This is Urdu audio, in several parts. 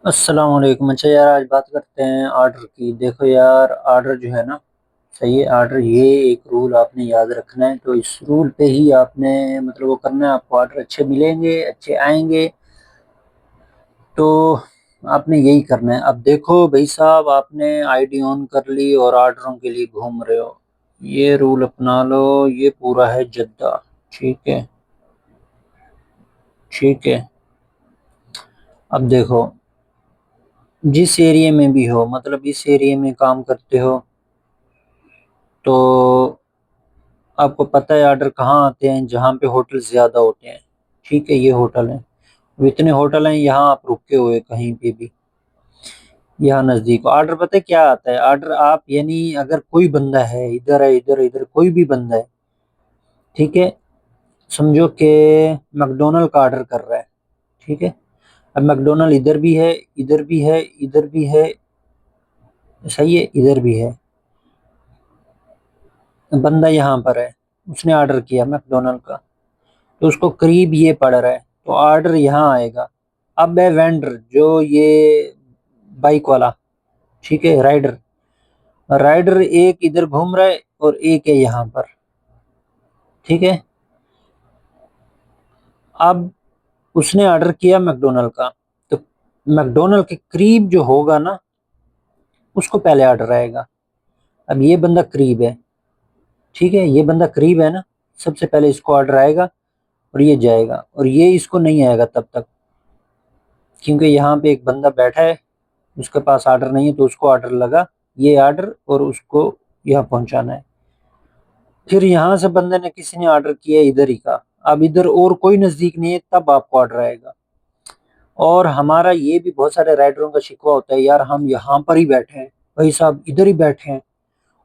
السلام علیکم۔ اچھا یار، آج بات کرتے ہیں آرڈر کی۔ دیکھو یار، آرڈر جو ہے نا، صحیح ہے آرڈر، یہ ایک رول آپ نے یاد رکھنا ہے، تو اس رول پہ ہی آپ نے مطلب وہ کرنا ہے، آپ کو آرڈر اچھے ملیں گے، اچھے آئیں گے، تو آپ نے یہی کرنا ہے۔ اب دیکھو بھائی صاحب، آپ نے آئی ڈی آن کر لی اور آرڈروں کے لیے گھوم رہے ہو، یہ رول اپنا لو، یہ پورا ہے جدہ، ٹھیک ہے؟ ٹھیک ہے، اب دیکھو، جس ایریے میں بھی ہو، مطلب اس ایریے میں کام کرتے ہو، تو آپ کو پتہ ہے آرڈر کہاں آتے ہیں؟ جہاں پہ ہوٹل زیادہ ہوتے ہیں، ٹھیک ہے؟ یہ ہوٹل ہیں، اب اتنے ہوٹل ہیں، یہاں آپ رکے ہوئے کہیں پہ بھی، یہاں نزدیک آرڈر پتہ ہے کیا آتا ہے؟ آرڈر آپ یعنی اگر کوئی بندہ ہے ادھر ہے، ادھر ادھر کوئی بھی بندہ ہے، ٹھیک ہے؟ سمجھو کہ میک ڈونلڈ کا آرڈر کر رہا ہے، ٹھیک ہے؟ اب میک ڈونلڈ ادھر بھی ہے، ادھر بھی ہے، ادھر بھی ہے، صحیح ہے، ادھر بھی ہے، بندہ یہاں پر ہے، اس نے آرڈر کیا میک ڈونلڈ کا، تو اس کو قریب یہ پڑ رہا ہے، تو آرڈر یہاں آئے گا۔ اب ہے وینڈر، جو یہ بائک والا، ٹھیک ہے، رائڈر، رائڈر ایک ادھر گھوم رہا ہے اور ایک ہے یہاں پر، ٹھیک ہے؟ اب اس نے آرڈر کیا میک ڈونلڈ کا، تو میک ڈونلڈ کے قریب جو ہوگا نا، اس کو پہلے آرڈر آئے گا۔ اب یہ بندہ قریب ہے، ٹھیک ہے؟ یہ بندہ قریب ہے نا، سب سے پہلے اس کو آرڈر آئے گا اور یہ جائے گا، اور یہ اس کو نہیں آئے گا تب تک، کیونکہ یہاں پہ ایک بندہ بیٹھا ہے، اس کے پاس آرڈر نہیں ہے، تو اس کو آرڈر لگا، یہ آرڈر، اور اس کو یہاں پہنچانا ہے۔ پھر یہاں سے بندے نے، کسی نے آرڈر کیا ادھر ہی کا، اب ادھر اور کوئی نزدیک نہیں ہے، تب آپ کو آرڈر آئے گا۔ اور ہمارا یہ بھی بہت سارے رائڈروں کا شکوہ ہوتا ہے، یار ہم یہاں پر ہی بیٹھے ہیں، بھائی صاحب ادھر ہی بیٹھے ہیں،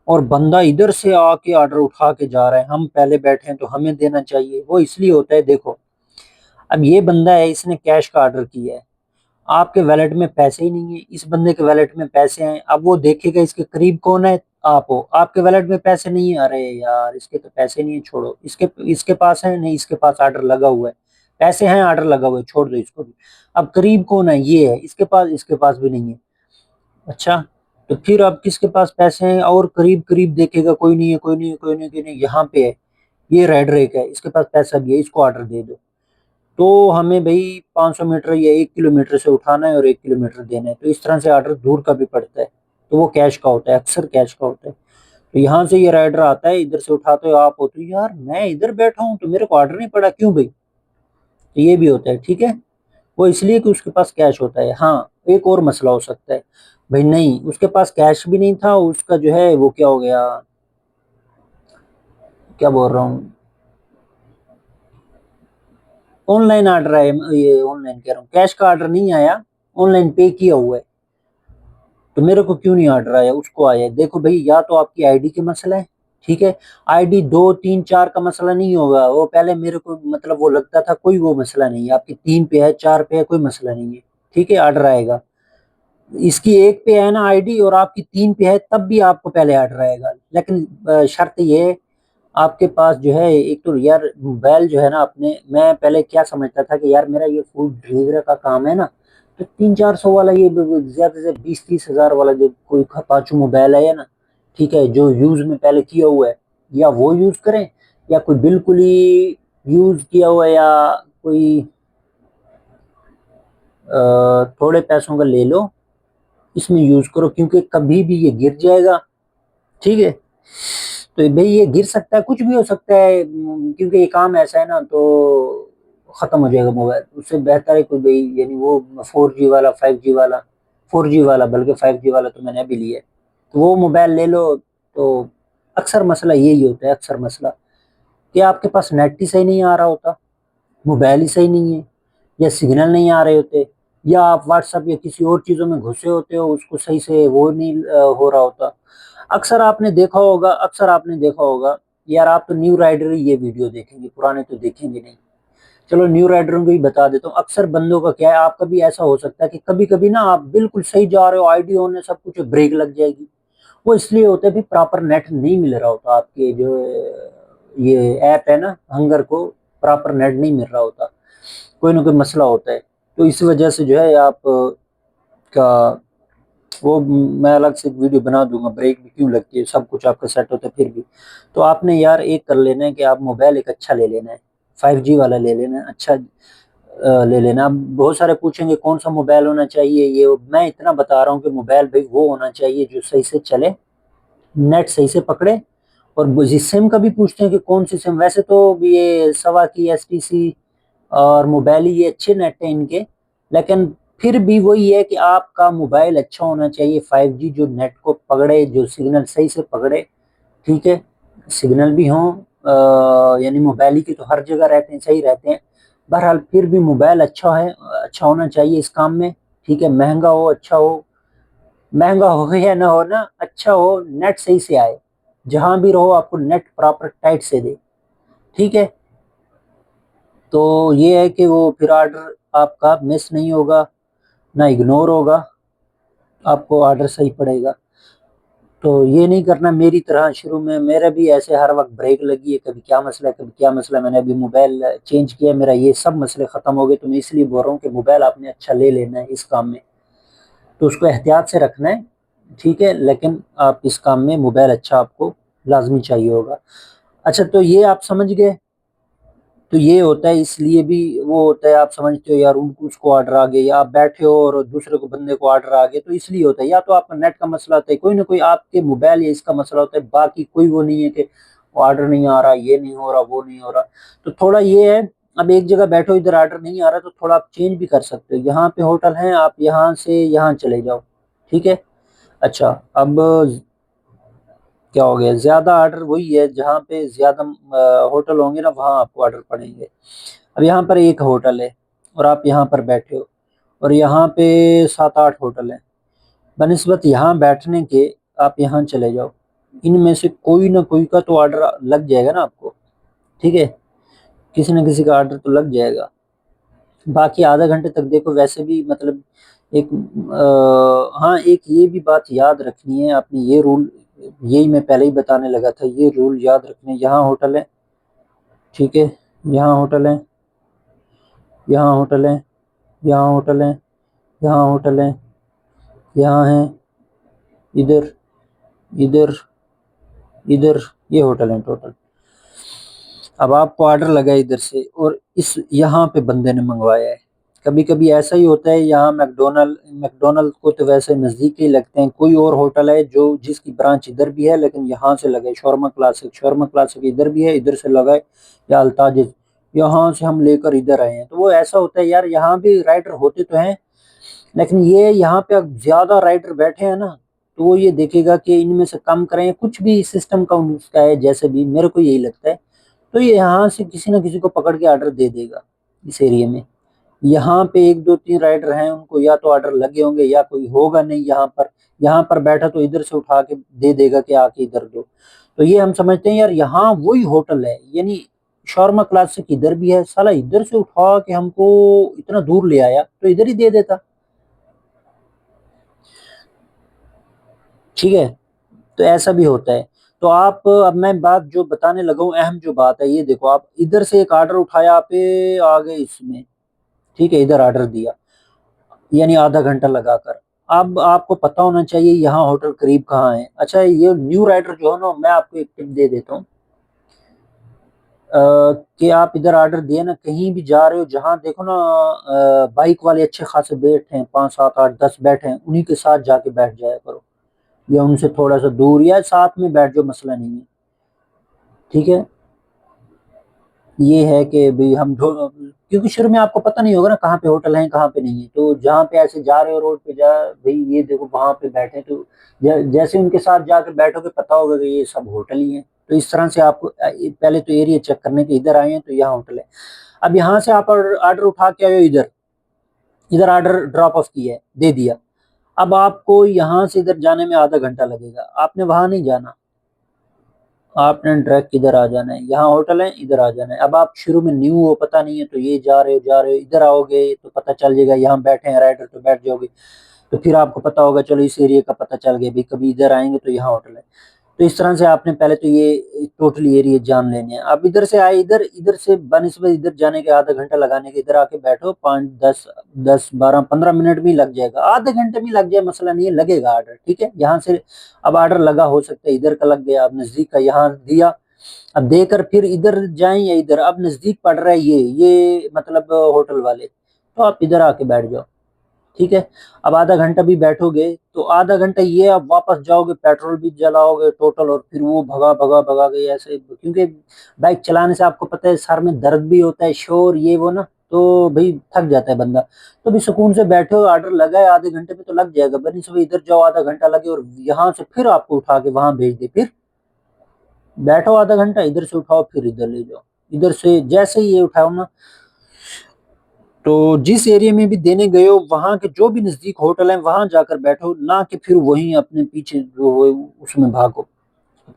اور بندہ ادھر سے آ کے آرڈر اٹھا کے جا رہا ہے، ہم پہلے بیٹھے ہیں تو ہمیں دینا چاہیے۔ وہ اس لیے ہوتا ہے، دیکھو اب یہ بندہ ہے، اس نے کیش کا آرڈر کیا ہے، آپ کے ویلٹ میں پیسے ہی نہیں ہیں، اس بندے کے ویلٹ میں پیسے ہیں، اب وہ دیکھے گا اس کے قریب کون ہے؟ آپ ہو، آپ کے ویلٹ میں پیسے نہیں ہیں، ارے یار اس کے تو پیسے نہیں ہیں، چھوڑو، اس کے پاس ہے نہیں، اس کے پاس آرڈر لگا ہوا ہے، پیسے ہیں، آرڈر لگا ہوا ہے، چھوڑ دو اس کو بھی۔ اب قریب کون ہے؟ یہ ہے، اس کے پاس بھی نہیں ہے، اچھا، تو پھر اب کس کے پاس پیسے ہیں؟ اور قریب قریب دیکھے گا، کوئی نہیں ہے، کوئی نہیں ہے، کوئی نہیں ہے، کوئی نہیں ہے، یہاں پہ ہے، یہ رائڈر ایک ہے، اس کے پاس پیسہ بھی ہے، اس کو آرڈر دے دو۔ تو ہمیں بھائی 500 میٹر یا 1 کلومیٹر سے اٹھانا ہے اور 1 کلومیٹر دینا ہے، تو اس طرح سے آرڈر دور کا بھی پڑتا ہے، تو وہ کیش کا ہوتا ہے، اکثر کیش کا ہوتا ہے۔ تو یہاں سے یہ رائڈر آتا ہے، ادھر سے اٹھاتے ہو آپ، ہوتے یار میں ادھر بیٹھا ہوں تو میرے کو آرڈر نہیں پڑا، کیوں بھائی؟ تو یہ بھی ہوتا ہے، ٹھیک ہے؟ وہ اس لیے کہ اس کے پاس کیش ہوتا ہے۔ ہاں، ایک اور مسئلہ ہو سکتا ہے، بھائی نہیں اس کے پاس کیش بھی نہیں تھا، اس کا جو ہے وہ کیا ہو گیا، کیا بول رہا ہوں، آن لائن آرڈر ہے، یہ آن لائن کہہ رہا ہوں، کیش کا آرڈر نہیں آیا، آن لائن پے کیا ہوا ہے، تو میرے کو کیوں نہیں آرڈر آیا؟ اس کو آیا ہے۔ دیکھو بھائی، یا تو آپ کی آئی ڈی کے مسئلہ ہے، ٹھیک ہے؟ آئی ڈی 2 3 4 کا مسئلہ نہیں ہوگا، وہ پہلے میرے کو مطلب وہ لگتا تھا کوئی وہ مسئلہ نہیں ہے، آپ کی 3 پہ ہے، 4 پہ ہے، کوئی مسئلہ نہیں ہے، ٹھیک ہے؟ آرڈر آئے گا، اس کی 1 پہ ہے نا آئی ڈی، اور آپ کی 3 پہ ہے، تب بھی آپ کو پہلے آرڈر آئے گا، لیکن شرط یہ ہے، آپ کے پاس جو ہے ایک تو یار موبائل جو ہے نا، اپنے میں پہلے کیا سمجھتا تھا کہ یار میرا یہ فوڈ ڈلیوری کا کام ہے نا، تو 300 400 والا، یہ زیادہ سے 20 30 ہزار والا جو کوئی پانچوں موبائل ہے نا، ٹھیک ہے، جو یوز میں پہلے کیا ہوا ہے، یا وہ یوز کریں، یا کوئی بالکل ہی یوز کیا ہوا ہے، یا کوئی تھوڑے پیسوں کا لے لو، اس میں یوز کرو، کیونکہ کبھی بھی یہ گر جائے گا، ٹھیک ہے؟ تو بھئی یہ گر سکتا ہے، کچھ بھی ہو سکتا ہے، کیونکہ یہ کام ایسا ہے نا، تو ختم ہو جائے گا موبائل، اس سے بہتر ہے کوئی بھئی، یعنی وہ 4G والا، 5G والا، 4G والا، بلکہ 5G والا تو میں نے بھی لیا ہے، تو وہ موبائل لے لو۔ تو اکثر مسئلہ یہی ہوتا ہے، اکثر مسئلہ کہ آپ کے پاس نیٹ ہی صحیح نہیں آ رہا ہوتا، موبائل ہی صحیح نہیں ہے، یا سگنل نہیں آ رہے ہوتے، یا آپ واٹس ایپ یا کسی اور چیزوں میں گھسے ہوتے ہو، اس کو صحیح سے وہ نہیں ہو رہا ہوتا۔ اکثر آپ نے دیکھا ہوگا یار، آپ تو نیو رائڈر ہی یہ ویڈیو دیکھیں گے، پرانے تو دیکھیں گے نہیں۔ چلو نیو رائڈروں کو ہی بتا دیتا ہوں، اکثر بندوں کا کیا ہے، آپ کا بھی ایسا ہو سکتا ہے کہ کبھی کبھی نا آپ بالکل صحیح جا رہے ہو، آئی ڈی آن ہے، سب کچھ، بریک لگ جائے گی، وہ اس لیے ہوتا ہے بھی پراپر نیٹ نہیں مل رہا ہوتا، آپ کے جو یہ ایپ ہے نا ہنگر کو، پراپر نیٹ نہیں مل رہا ہوتا، کوئی نہ کوئی مسئلہ ہوتا ہے، تو اس وجہ سے جو ہے آپ کا وہ میں الگ سے ویڈیو بنا دوں گا، بریک بھی کیوں لگتی ہے، سب کچھ آپ کا سیٹ ہوتا ہے پھر بھی۔ تو آپ نے یار ایک کر لینا ہے کہ آپ موبائل ایک اچھا لے لینا ہے، 5G والا لے لینا ہے، اچھا لے لینا۔ اب بہت سارے پوچھیں گے کون سا موبائل ہونا چاہیے، یہ میں اتنا بتا رہا ہوں کہ موبائل بھائی وہ ہونا چاہیے جو صحیح سے چلے، نیٹ صحیح سے پکڑے۔ اور سم کا بھی پوچھتے ہیں کہ کون سی سم، ویسے تو یہ سوا کی STC اور موبائل ہی یہ اچھے نیٹ ہیں ان کے، لیکن پھر بھی وہی ہے کہ آپ کا موبائل اچھا ہونا چاہیے 5G جو نیٹ کو پکڑے، جو سگنل صحیح سے پکڑے، ٹھیک ہے، سگنل بھی ہوں، یعنی موبائل ہی کے تو ہر جگہ رہتے ہیں، صحیح رہتے ہیں۔ بہرحال پھر بھی موبائل اچھا ہے، اچھا ہونا چاہیے اس کام میں، ٹھیک ہے، مہنگا ہو، اچھا ہو، مہنگا ہو یا نہ ہو نا، اچھا ہو، نیٹ صحیح سے آئے، جہاں بھی رہو آپ کو نیٹ پراپر ٹائٹ سے دے، ٹھیک ہے۔ تو یہ ہے کہ وہ پھر آرڈر آپ کا مس نہیں ہوگا، نہ اگنور ہوگا، آپ کو آرڈر صحیح پڑے گا۔ تو یہ نہیں کرنا میری طرح شروع میں، میرا بھی ایسے ہر وقت بریک لگی ہے، کبھی کیا مسئلہ ہے، کبھی کیا مسئلہ ہے، میں نے ابھی موبائل چینج کیا، میرا یہ سب مسئلے ختم ہو گئے۔ تو میں اس لیے بول رہا ہوں کہ موبائل آپ نے اچھا لے لینا ہے اس کام میں، تو اس کو احتیاط سے رکھنا ہے، ٹھیک ہے، لیکن آپ اس کام میں موبائل اچھا آپ کو لازمی چاہیے ہوگا۔ اچھا تو یہ آپ سمجھ گئے، تو یہ ہوتا ہے، اس لیے بھی وہ ہوتا ہے، آپ سمجھتے ہو یار اس کو آرڈر آ گیا، یا آپ بیٹھے ہو اور دوسرے کو بندے کو آرڈر آ گیا، تو اس لیے ہوتا ہے، یا تو آپ کا نیٹ کا مسئلہ ہوتا ہے، کوئی نہ کوئی آپ کے موبائل یا اس کا مسئلہ ہوتا ہے، باقی کوئی وہ نہیں ہے کہ آرڈر نہیں آ رہا، یہ نہیں ہو رہا، وہ نہیں ہو رہا۔ تو تھوڑا یہ ہے، اب ایک جگہ بیٹھو ادھر آرڈر نہیں آ رہا تو تھوڑا آپ چینج بھی کر سکتے ہو، یہاں پہ ہوٹل ہیں، آپ یہاں سے یہاں چلے جاؤ، ٹھیک ہے۔ اچھا اب کیا ہو گیا، زیادہ آرڈر وہی ہے، جہاں پہ زیادہ ہوٹل ہوں گے نا وہاں آپ کو آرڈر پڑیں گے۔ اب یہاں پر ایک ہوٹل ہے اور آپ یہاں پر بیٹھے ہو، اور یہاں پہ 7-8 ہوٹل ہیں، بنسبت یہاں بیٹھنے کے آپ یہاں چلے جاؤ، ان میں سے کوئی نہ کوئی کا تو آرڈر لگ جائے گا نا آپ کو، ٹھیک ہے، کسی نہ کسی کا آرڈر تو لگ جائے گا۔ باقی آدھا گھنٹے تک دیکھو، ویسے بھی مطلب ایک ہاں ایک یہ بھی بات یاد رکھنی ہے آپ نے، یہ رول یہی میں پہلے ہی بتانے لگا تھا، یہ رول یاد رکھنے، یہاں ہوٹل ہے، ٹھیک ہے، یہاں ہوٹل ہے، یہاں ہوٹل ہے، یہاں ہوٹل ہے، یہاں ہوٹل ہے، یہاں ہیں، ادھر، ادھر، ادھر، یہ ہوٹل ہیں ٹوٹل۔ اب آپ کو آرڈر لگا ادھر سے، اور یہاں پہ بندے نے منگوایا ہے۔ کبھی کبھی ایسا ہی ہوتا ہے، یہاں میکڈونلڈ کو تو ویسے نزدیک ہی لگتے ہیں، کوئی اور ہوٹل ہے جس کی برانچ ادھر بھی ہے لیکن یہاں سے لگے، شاورما کلاسک ادھر بھی ہے، ادھر سے لگا ہے، یا التاجز، یہاں سے ہم لے کر ادھر آئے ہیں۔ تو وہ ایسا ہوتا ہے یار، یہاں بھی رائڈر ہوتے تو ہیں، لیکن یہ یہاں پہ زیادہ رائڈر بیٹھے ہیں نا، تو وہ یہ دیکھے گا کہ ان میں سے کم کریں، کچھ بھی سسٹم کا اس کا ہے، جیسے بھی میرے کو یہی لگتا ہے، تو یہ یہاں سے کسی نہ کسی کو پکڑ کے آرڈر دے دے گا اس ایریے میں۔ یہاں پہ 1 2 3 رائڈر ہیں، ان کو یا تو آرڈر لگے ہوں گے یا کوئی ہوگا نہیں یہاں پر بیٹھا، تو ادھر سے اٹھا کے دے دے گا کہ آ کے ادھر دو۔ تو یہ ہم سمجھتے ہیں یار یہاں وہی ہوٹل ہے، یعنی شاورما کلاسک ادھر بھی ہے، سالا ادھر سے اٹھا کے ہم کو اتنا دور لے آیا تو ادھر ہی دے دیتا، ٹھیک ہے۔ تو ایسا بھی ہوتا ہے۔ تو آپ اب میں بات جو بتانے لگا ہوں، اہم جو بات ہے، یہ دیکھو، آپ ادھر سے ایک آرڈر اٹھایا، آپ آگے اس میں، ٹھیک ہے، ادھر آرڈر دیا، یعنی آدھا گھنٹہ لگا کر۔ اب آپ کو پتا ہونا چاہیے یہاں ہوٹل قریب کہاں ہے۔ اچھا یہ نیو رائڈر جو ہے نا، میں آپ کو ایک ٹپ دے دیتا ہوں، کہ آپ ادھر آرڈر دیے نا، کہیں بھی جا رہے ہو، جہاں دیکھو نا بائک والے اچھے خاصے بیٹھے ہیں، 5 7 8 10 بیٹھے ہیں، انہی کے ساتھ جا کے بیٹھ جایا کرو، یا ان سے تھوڑا سا دور، یا ساتھ میں بیٹھ جاؤ، مسئلہ نہیں ہے، ٹھیک ہے۔ یہ ہے کہ بھی کیونکہ شروع میں آپ کو پتہ نہیں ہوگا نا کہاں پہ ہوٹل ہیں کہاں پہ نہیں ہے، تو جہاں پہ ایسے جا رہے ہو روڈ پہ بھئی یہ دیکھو وہاں پہ بیٹھے، تو جیسے ان کے ساتھ جا کے بیٹھو گے پتا ہوگا کہ یہ سب ہوٹل ہی ہیں، تو اس طرح سے آپ کو پہلے تو ایریا چیک کرنے کے ادھر آئے ہیں تو یہاں ہوٹل ہے۔ اب یہاں سے آپ آرڈر اٹھا کے آئے ہو، ادھر آرڈر ڈراپ آف کیا ہے، دے دیا، اب آپ کو یہاں سے ادھر جانے میں آدھا گھنٹہ لگے گا، آپ نے وہاں نہیں جانا، آپ نے ڈائریکٹ ادھر آ جانا ہے، یہاں ہوٹل ہے ادھر آ جانا ہے۔ اب آپ شروع میں نیو ہو، پتہ نہیں ہے، تو یہ جا رہے ہو ادھر آؤ گے تو پتہ چل جائے گا، یہاں بیٹھے ہیں رائڈر تو بیٹھ جاؤ گے، تو پھر آپ کو پتہ ہوگا، چلو اس ایریا کا پتہ چل گیا بھی، کبھی ادھر آئیں گے تو یہاں ہوٹل ہے۔ تو تو اس طرح سے آپ نے پہلے تو یہ ٹوٹلی ایریا جان لینے ہیں. اب ادھر سے آئے, ادھر سے بنسبت ادھر جانے کے آدھا گھنٹہ لگانے کے ادھر آ کے بیٹھو, 5 10 10 12 15 منٹ میں لگ جائے گا, آدھے گھنٹے میں لگ جائے, مسئلہ نہیں ہے, لگے گا آرڈر. ٹھیک ہے, یہاں سے اب آرڈر لگا, ہو سکتا ہے ادھر کا لگ گیا, اب نزدیک کا یہاں دیا, اب دے کر پھر ادھر جائیں یا ادھر, اب نزدیک پڑ رہا ہے یہ مطلب ہوٹل والے, تو آپ ادھر آ کے بیٹھ جاؤ. ٹھیک ہے, اب آدھا گھنٹہ بھی بیٹھو گے تو آدھا گھنٹہ یہ آپ واپس جاؤ گے, پیٹرول بھی جلاؤ گے ٹوٹل, اور پھر وہ بھگا گے ایسے, کیونکہ بائک چلانے سے آپ کو پتہ ہے سر میں درد بھی ہوتا ہے, شور یہ وہ نا, تو بھئی تھک جاتا ہے بندہ. تو بھی سکون سے بیٹھے ہو, آرڈر لگا ہے, آدھے گھنٹے میں تو لگ جائے گا. بنی صبح ادھر جاؤ, آدھا گھنٹہ لگے, اور یہاں سے پھر آپ کو اٹھا کے وہاں بھیج دے, پھر بیٹھو آدھا گھنٹہ, ادھر سے اٹھاؤ پھر ادھر لے جاؤ. ادھر سے جیسے ہی یہ اٹھاؤ نا, تو جس ایریا میں بھی دینے گئے ہو وہاں کے جو بھی نزدیک ہوٹل ہیں وہاں جا کر بیٹھو, نہ کہ پھر وہیں اپنے پیچھے جو ہو اس میں بھاگو.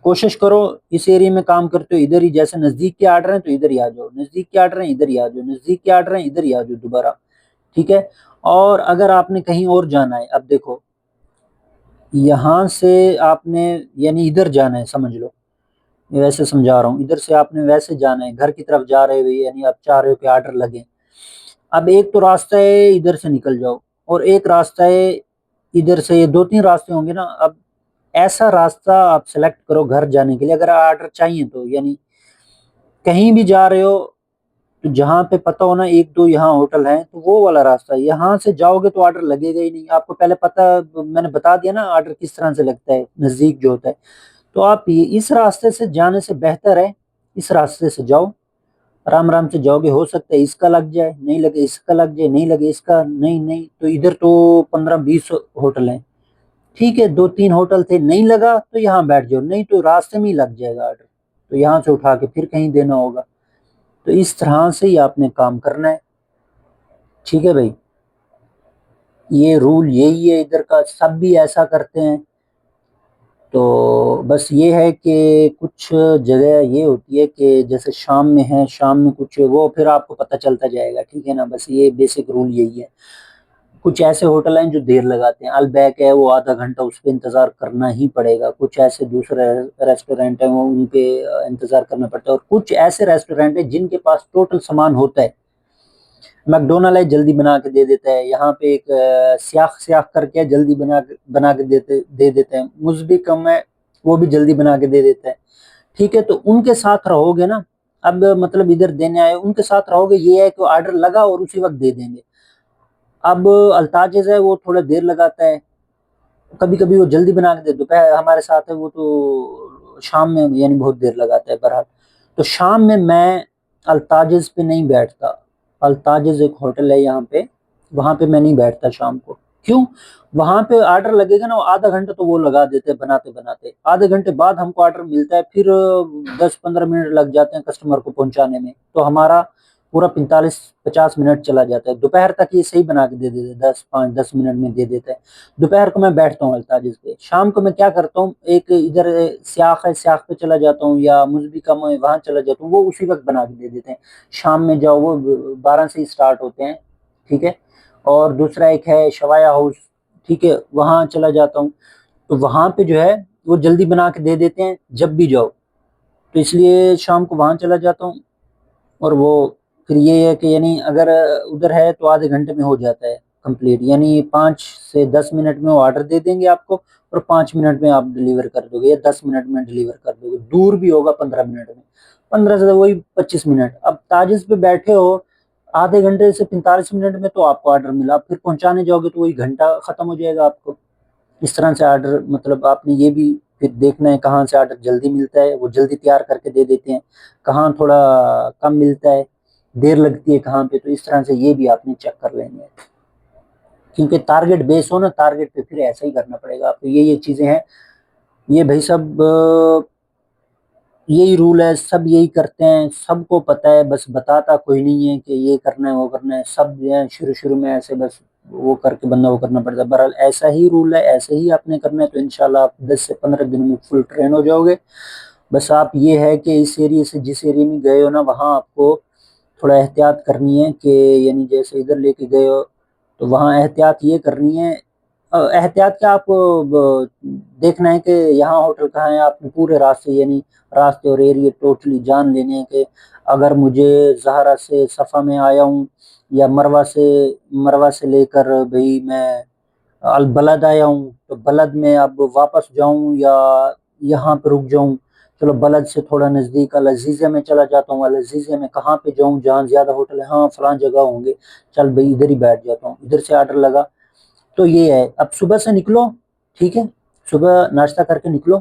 کوشش کرو اس ایریا میں کام کرتے ہو ادھر ہی, جیسے نزدیک کے آرڈر ہیں تو ادھر ہی آ جاؤ, نزدیک کے آرڈر ہیں ادھر ہی آ جاؤ, نزدیک کے آرڈر ہیں ادھر ہی آ جاؤ دوبارہ. ٹھیک ہے, اور اگر آپ نے کہیں اور جانا ہے, اب دیکھو یہاں سے آپ نے یعنی ادھر جانا ہے, سمجھ لو ویسے سمجھا رہا ہوں, ادھر سے آپ نے ویسے جانا ہے, گھر کی طرف جا رہے ہو, یعنی آپ چاہ رہے ہو کہ آرڈر لگے. اب ایک تو راستہ ہے ادھر سے نکل جاؤ, اور ایک راستہ ہے ادھر سے, یہ 2 3 راستے ہوں گے نا. اب ایسا راستہ آپ سلیکٹ کرو گھر جانے کے لیے, اگر آرڈر چاہیے تو, یعنی کہیں بھی جا رہے ہو تو جہاں پہ پتہ ہونا 1 2 یہاں ہوٹل ہیں, تو وہ والا راستہ, یہاں سے جاؤ گے تو آرڈر لگے گا ہی نہیں. آپ کو پہلے پتہ, میں نے بتا دیا نا آرڈر کس طرح سے لگتا ہے نزدیک جو ہوتا ہے. تو آپ اس راستے سے جانے سے بہتر ہے اس راستے سے جاؤ, آرام آرام سے جاؤ گے. ہو سکتا ہے اس کا لگ جائے, نہیں لگے اس کا لگ جائے, نہیں لگے اس کا, نہیں تو ادھر تو 15 20 ہوٹل ہیں. ٹھیک ہے, 2 3 ہوٹل تھے, نہیں لگا تو یہاں بیٹھ جاؤ, نہیں تو راستے میں ہی لگ جائے گا آرڈر, تو یہاں سے اٹھا کے پھر کہیں دینا ہوگا. تو اس طرح سے ہی آپ نے کام کرنا ہے. ٹھیک ہے بھائی, یہ رول یہی ہے ادھر کا, سب بھی ایسا کرتے ہیں. تو بس یہ ہے کہ کچھ جگہ یہ ہوتی ہے کہ جیسے شام میں ہے, شام میں کچھ وہ پھر آپ کو پتہ چلتا جائے گا. ٹھیک ہے نا, بس یہ بیسک رول یہی ہے. کچھ ایسے ہوٹل ہیں جو دیر لگاتے ہیں, البیک ہے وہ آدھا گھنٹہ اس پہ انتظار کرنا ہی پڑے گا. کچھ ایسے دوسرے ریسٹورینٹ ہیں وہ ان پہ انتظار کرنا پڑتا ہے, اور کچھ ایسے ریسٹورینٹ ہیں جن کے پاس ٹوٹل سامان ہوتا ہے. میک ڈونلڈ ہے جلدی بنا کے دے دیتا ہے, یہاں پہ ایک سیاخ کر کے جلدی بنا کے دے دیتے ہیں. مزبی کم ہے وہ بھی جلدی بنا کے دے دیتا ہے. ٹھیک ہے, تو ان کے ساتھ رہو گے نا, اب مطلب ادھر دینے آئے ان کے ساتھ رہو گے, یہ ہے کہ آرڈر لگا اور اسی وقت دے دیں گے. اب التاجز ہے وہ تھوڑا دیر لگاتا ہے, کبھی کبھی وہ جلدی بنا کے دے. دوپہر ہمارے ساتھ ہے وہ تو شام میں یعنی بہت دیر لگاتا ہے. بہرحال تو شام میں التاجز پہ نہیں بیٹھتا. التاجز ایک ہوٹل ہے یہاں پہ, وہاں پہ میں نہیں بیٹھتا شام کو. کیوں؟ وہاں پہ آرڈر لگے گا نا, آدھا گھنٹہ تو وہ لگا دیتے ہیں بناتے بناتے, آدھے گھنٹے بعد ہم کو آرڈر ملتا ہے, پھر 10 15 منٹ لگ جاتے ہیں کسٹمر کو پہنچانے میں, تو ہمارا پورا 45 50 منٹ چلا جاتا ہے. دوپہر تک یہ صحیح بنا کے دے دیتے ہیں, 10 منٹ میں دے دیتا ہے. دوپہر کو میں بیٹھتا ہوں التاجز پہ. شام کو میں کیا کرتا ہوں, ایک ادھر سیاخ ہے, سیاخ پہ چلا جاتا ہوں, یا مزبی کم ہے وہاں چلا جاتا ہوں, وہ اسی وقت بنا کے دے دیتے ہیں. شام میں جاؤ, وہ 12 سے ہی سٹارٹ ہوتے ہیں. ٹھیک ہے, اور دوسرا ایک ہے شوایا ہاؤس, ٹھیک ہے, وہاں چلا جاتا ہوں. تو وہاں پہ جو ہے وہ جلدی بنا کے دے دیتے ہیں جب بھی جاؤ, تو اس لیے شام کو وہاں چلا جاتا ہوں. اور وہ پھر یہ ہے کہ یعنی اگر ادھر ہے تو آدھے گھنٹے میں ہو جاتا ہے کمپلیٹ, یعنی 5 سے 10 منٹ میں وہ آرڈر دے دیں گے آپ کو, اور 5 منٹ میں آپ ڈیلیور کر دو گے, یا 10 منٹ میں ڈیلیور کر دو گے. دور بھی ہوگا 15 منٹ میں, 15 سے وہی 25 منٹ. اب تاجز پہ بیٹھے ہو آدھے گھنٹے سے 45 منٹ میں, تو آپ کو آرڈر ملا, پھر پہنچانے جاؤ گے تو وہی گھنٹہ ختم ہو جائے گا آپ کو. اس طرح سے آرڈر, مطلب آپ نے یہ بھی پھر دیکھنا ہے کہاں سے آرڈر جلدی ملتا ہے, وہ جلدی تیار کر کے دے دیتے ہیں, کہاں تھوڑا کم ملتا ہے, دیر لگتی ہے کہاں پہ. تو اس طرح سے یہ بھی آپ نے چیک کر لینا ہے, کیونکہ ٹارگٹ بیس ہو نا, ٹارگٹ پہ پھر ایسا ہی کرنا پڑے گا آپ کو. یہ چیزیں ہیں, یہ بھائی سب یہی رول ہے, سب یہی کرتے ہیں, سب کو پتہ ہے, بس بتاتا کوئی نہیں ہے کہ یہ کرنا ہے وہ کرنا ہے. سب جو ہے شروع میں ایسے بس وہ کر کے بندہ وہ کرنا پڑتا ہے. بہرحال ایسا ہی رول ہے, ایسے ہی آپ نے کرنا ہے, تو انشاءاللہ آپ 10 سے 15 دن میں فل ٹرین ہو جاؤ گے. بس آپ یہ ہے کہ اس ایریے سے جس ایریے میں گئے ہو نا, وہاں آپ کو تھوڑا احتیاط کرنی ہے, کہ یعنی جیسے ادھر لے کے گئے ہو تو وہاں احتیاط یہ کرنی ہے احتیاط کیا، آپ دیکھنا ہے کہ یہاں ہوٹل کہاں ہے، آپ نے پورے راستے یعنی راستے اور ایریے ٹوٹلی جان لینے ہیں کہ اگر مجھے زہرا سے صفا میں آیا ہوں یا مروہ سے لے کر بھئی میں البلد آیا ہوں تو بلد میں اب واپس جاؤں یا یہاں پہ رک جاؤں، چلو بلد سے تھوڑا نزدیک العزیزیہ میں چلا جاتا ہوں، العزیزیہ میں کہاں پہ جاؤں جہاں زیادہ ہوٹل ہے، ہاں فلاں جگہ ہوں گے، چل بھئی ادھر ہی بیٹھ جاتا ہوں، ادھر سے آرڈر لگا۔ تو یہ ہے، اب صبح سے نکلو، ٹھیک ہے، صبح ناشتہ کر کے نکلو،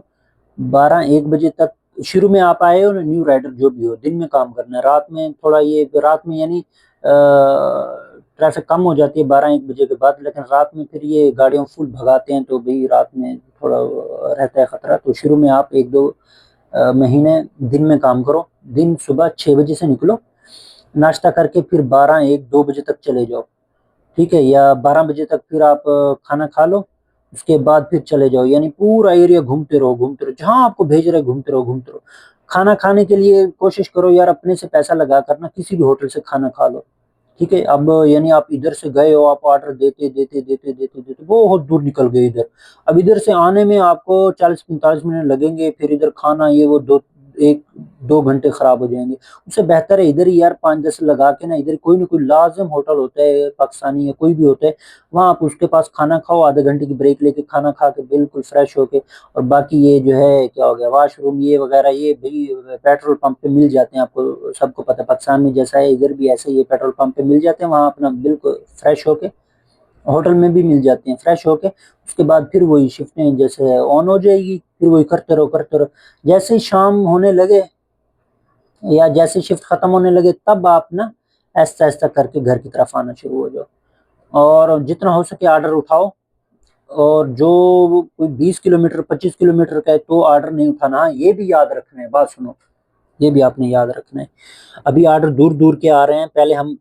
12-1 بجے تک شروع میں آپ آئے ہو نا، نیو رائڈر جو بھی ہو، دن میں کام کرنا ہے، رات میں تھوڑا یہ رات میں یعنی ٹریفک کم ہو جاتی ہے 12-1 بجے کے بعد، لیکن رات میں پھر یہ گاڑیوں فل بھگاتے ہیں تو بھئی رات میں تھوڑا رہتا ہے خطرہ، تو شروع میں آپ 1-2 مہینے دن میں کام کرو، دن صبح 6 بجے سے نکلو، ناشتہ کر کے پھر 12-1-2 بجے تک چلے جاؤ، ٹھیک ہے، یا 12 بجے تک پھر آپ کھانا کھا لو، اس کے بعد پھر چلے جاؤ، یعنی پورا ایریا گھومتے رہو، جہاں آپ کو بھیج رہے گھومتے رہو۔ کھانا کھانے کے لیے کوشش کرو یار اپنے سے پیسہ لگا کر نا کسی بھی ہوٹل سے کھانا کھا لو، ٹھیک ہے، اب یعنی آپ ادھر سے گئے ہو، آپ آرڈر دیتے دیتے دیتے دیتے دیتے بہت دور نکل گئے ادھر، اب ادھر سے آنے میں آپ کو 40-45 منٹ لگیں گے، پھر ادھر کھانا یہ وہ 1-2 گھنٹے خراب ہو جائیں گے، اس سے بہتر ہے ادھر ہی یار 5-10 لگا کے نا، ادھر کوئی نہ کوئی لازم ہوٹل ہوتا ہے پاکستانی یا کوئی بھی ہوتا ہے، وہاں آپ اس کے پاس کھانا کھاؤ، آدھے گھنٹے کی بریک لے کے کھانا کھا کے بالکل فریش ہو کے، اور باقی یہ جو ہے کیا ہو گیا واش روم یہ وغیرہ یہ بھی پیٹرول پمپ پہ مل جاتے ہیں، آپ کو سب کو پتہ پاکستان میں جیسا ہے ادھر بھی ایسے ہی پیٹرول پمپ پہ مل جاتے ہیں، وہاں اپنا بالکل فریش ہو کے، ہوٹل میں بھی مل جاتے ہیں فریش ہو کے، اس کے بعد پھر وہی شفٹیں جیسے آن ہو جائے گی، پھر وہی کرتے رہو، جیسے ہی شام ہونے لگے یا جیسے شفٹ ختم ہونے لگے تب آپ نا ایسا ایسا کر کے گھر کی طرف آنا شروع ہو جاؤ، اور جتنا ہو سکے آرڈر اٹھاؤ، اور جو کوئی 20 کلومیٹر 25 کلومیٹر کا ہے تو آرڈر نہیں اٹھانا، ہاں یہ بھی یاد رکھنا ہے، بات سنو، یہ بھی آپ نے یاد رکھنا ہے، ابھی آرڈر دور دور کے آ رہے ہیں،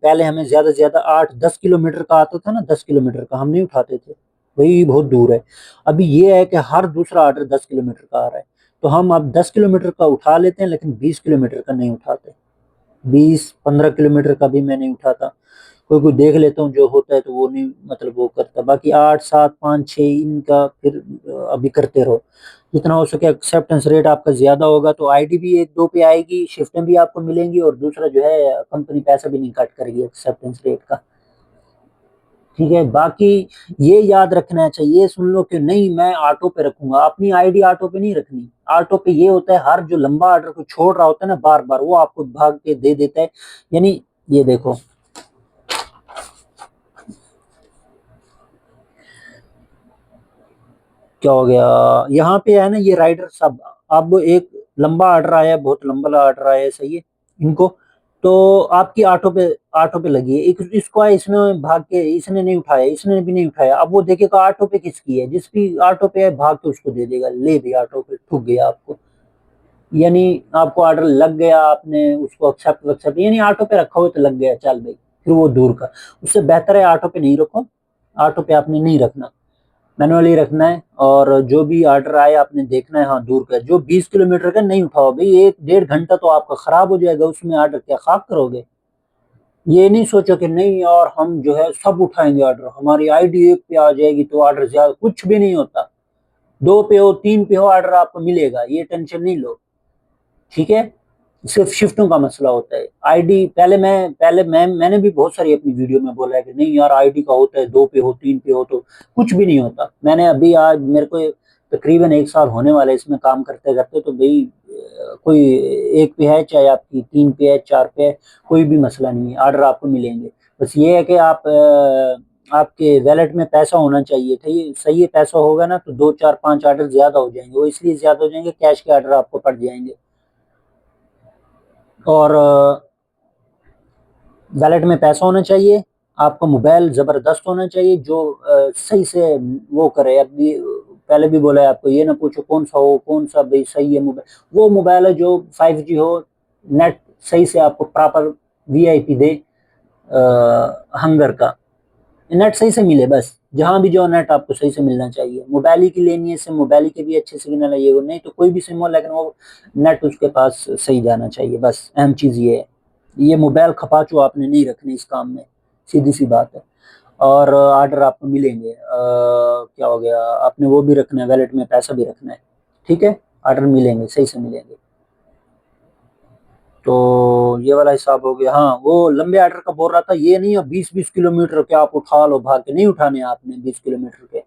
پہلے ہمیں زیادہ سے زیادہ 8-10 کلومیٹر کا آتا تھا نا، 10 کلومیٹر کا ہم نہیں اٹھاتے تھے، وہی بہت دور ہے، ابھی یہ ہے کہ ہر دوسرا آرڈر 10 کلومیٹر کا آ رہا ہے، تو ہم اب 10 کلومیٹر کا اٹھا لیتے ہیں لیکن 20 کلومیٹر کا نہیں اٹھاتے، 20-15 کلومیٹر کا بھی میں نہیں اٹھاتا، کوئی دیکھ لیتا ہوں جو ہوتا ہے تو وہ نہیں مطلب وہ کرتا، باقی 8-7-5-6 ان کا پھر ابھی کرتے رہو، جتنا ہو سکے ایکسیپٹنس ریٹ آپ کا زیادہ ہوگا تو آئی ڈی بھی 1-2 پہ آئے گی، شفٹیں بھی آپ کو ملیں گی، اور دوسرا جو ہے کمپنی پیسہ بھی نہیں کٹ کرے گی ایکسیپٹنس ریٹ کا، ٹھیک ہے، باقی یہ یاد رکھنا چاہیے، یہ سن لو کہ نہیں میں آٹو پہ رکھوں گا، اپنی آئی ڈی آٹو پہ نہیں رکھنی، آٹو پہ یہ ہوتا ہے ہر جو لمبا آرڈر کو چھوڑ رہا ہوتا ہے نا بار بار وہ آپ کو بھاگ کے دے دیتا ہے، یعنی یہ دیکھو کیا ہو گیا، یہاں پہ ہے نا یہ رائڈر سب، اب ایک لمبا آرڈر آیا، بہت لمبا آرڈر آیا ہے، صحیح ہے ان کو، تو آپ کی آٹو پہ لگی ہے، اس کو اس نے بھاگ کے اس نے نہیں اٹھایا، اس نے بھی نہیں اٹھایا، اب وہ دیکھے گا آٹو پہ کس کی ہے، جس بھی آٹو پہ ہے بھاگ کے اس کو دے دے گا، لے بھی آٹو پہ ٹھک گیا آپ کو، یعنی آپ کو آرڈر لگ گیا، آپ نے اس کو ایکسپٹ یعنی آٹو پہ رکھا ہو تو لگ گیا، چل بھائی، پھر وہ دور کا، اس سے بہتر ہے آٹو پہ نہیں رکھو، آٹو پہ آپ نے نہیں رکھنا، مینولی رکھنا ہے، اور جو بھی آرڈر آئے آپ نے دیکھنا ہے، ہاں دور کا جو 20 کلومیٹر کا نہیں اٹھاؤ بھائی، 1-1.5 گھنٹہ تو آپ کا خراب ہو جائے گا، اس میں آرڈر کیا خاک کرو گے، یہ نہیں سوچو کہ نہیں اور ہم جو ہے سب اٹھائیں گے آرڈر، ہماری آئی ڈی 1 پہ آ جائے گی تو آرڈر زیادہ، کچھ بھی نہیں ہوتا، 2 پہ ہو 3 پہ ہو آرڈر آپ کو ملے گا، یہ ٹینشن نہیں لو، ٹھیک ہے، صرف شفٹوں کا مسئلہ ہوتا ہے، آئی ڈی پہلے میں نے بھی بہت ساری اپنی ویڈیو میں بولا ہے کہ نہیں یار آئی ڈی کا ہوتا ہے 2 پہ ہو 3 پہ ہو تو کچھ بھی نہیں ہوتا، میں نے ابھی آج میرے کو تقریباً 1 سال ہونے والا ہے اس میں کام کرتے کرتے، تو بھائی کوئی 1 پہ ہے چاہے آپ کی 3 پہ ہے 4 پہ ہے، کوئی بھی مسئلہ نہیں ہے، آرڈر آپ کو ملیں گے، بس یہ ہے کہ آپ کے ویلٹ میں پیسہ ہونا چاہیے تھا، یہ صحیح پیسہ ہوگا نا تو 2-4-5 آرڈر زیادہ ہو جائیں گے، وہ اس لیے زیادہ ہو جائیں گے کیش کے آرڈر آپ کو پڑ جائیں گے، اور ویلٹ میں پیسہ ہونا چاہیے، آپ کا موبائل زبردست ہونا چاہیے جو صحیح سے وہ کرے، ابھی پہلے بھی بولا ہے آپ کو، یہ نہ پوچھو کون سا ہو کون سا بھائی صحیح ہے موبائل، وہ موبائل ہے جو 5G ہو، نیٹ صحیح سے آپ کو پراپر VIP دے، ہنگر کا نیٹ صحیح سے ملے، بس جہاں بھی جو نیٹ آپ کو صحیح سے ملنا چاہیے، موبائل ہی کی لینی ہے سم، موبائل ہی کے بھی اچھے سگنل ہے، یہ وہ نہیں تو کوئی بھی سم ہو لیکن وہ نیٹ اس کے پاس صحیح جانا چاہیے، بس اہم چیز یہ ہے، یہ موبائل کھپاچو آپ نے نہیں رکھنے اس کام میں، سیدھی سی بات ہے، اور آرڈر آپ کو ملیں گے، کیا ہو گیا، آپ نے وہ بھی رکھنا ہے، ویلٹ میں پیسہ بھی رکھنا ہے، ٹھیک ہے، آرڈر ملیں گے، صحیح سے ملیں گے۔ تو یہ والا حساب ہو گیا۔ ہاں وہ لمبے آرڈر کا بول رہا تھا، یہ نہیں ہے 20-20 کلومیٹر کے آپ اٹھا لو، بھاگ کے نہیں اٹھانے آپ نے 20 کلومیٹر کے،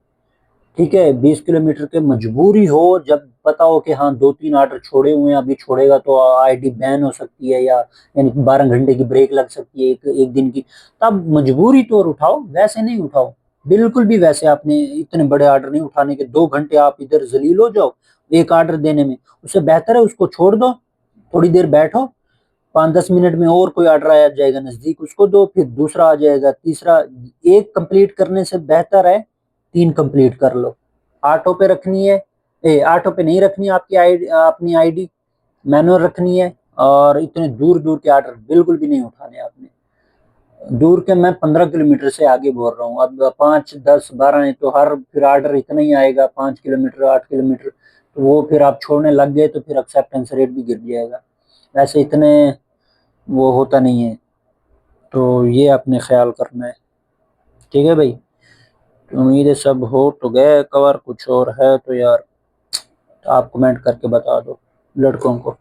ٹھیک ہے، 20 کلومیٹر کے مجبوری ہو، جب پتا ہو کہ ہاں 2-3 آرڈر چھوڑے ہوئے ہیں، ابھی چھوڑے گا تو آئی ڈی بین ہو سکتی ہے، یا یعنی 12 گھنٹے کی بریک لگ سکتی ہے ایک دن کی، تب مجبوری طور اٹھاؤ، ویسے نہیں اٹھاؤ، بالکل بھی ویسے آپ نے اتنے بڑے آرڈر نہیں اٹھانے کے، 2 گھنٹے آپ ادھر ذلیل ہو جاؤ ایک آرڈر دینے میں، اس سے بہتر ہے اس کو چھوڑ دو، تھوڑی دیر بیٹھو، 5-10 منٹ میں اور کوئی آرڈر آیا جائے گا نزدیک، اس کو دو، پھر دوسرا آ جائے گا، تیسرا، ایک کمپلیٹ کرنے سے بہتر ہے 3 کمپلیٹ کر لو۔ آٹو پہ رکھنی ہے، آٹو پہ نہیں رکھنی آپ کی اپنی آئی ڈی، مینول رکھنی ہے، اور اتنے دور دور کے آرڈر بالکل بھی نہیں اٹھانے آپ نے، دور کے میں 15 کلومیٹر سے آگے بول رہا ہوں، اب 5-10-12 ہے تو ہر پھر آرڈر اتنا ہی آئے گا، 5 کلومیٹر 8 کلومیٹر، تو وہ پھر آپ چھوڑنے لگ گئے تو پھر ایکسیپٹنس ریٹ بھی گر جائے گا، ویسے اتنے وہ ہوتا نہیں ہے، تو یہ آپ نے خیال کرنا ہے، ٹھیک ہے بھائی۔ امید ہے سب ہو تو گئے کور، کچھ اور ہے تو یار آپ کمنٹ کر کے بتا دو لڑکوں کو۔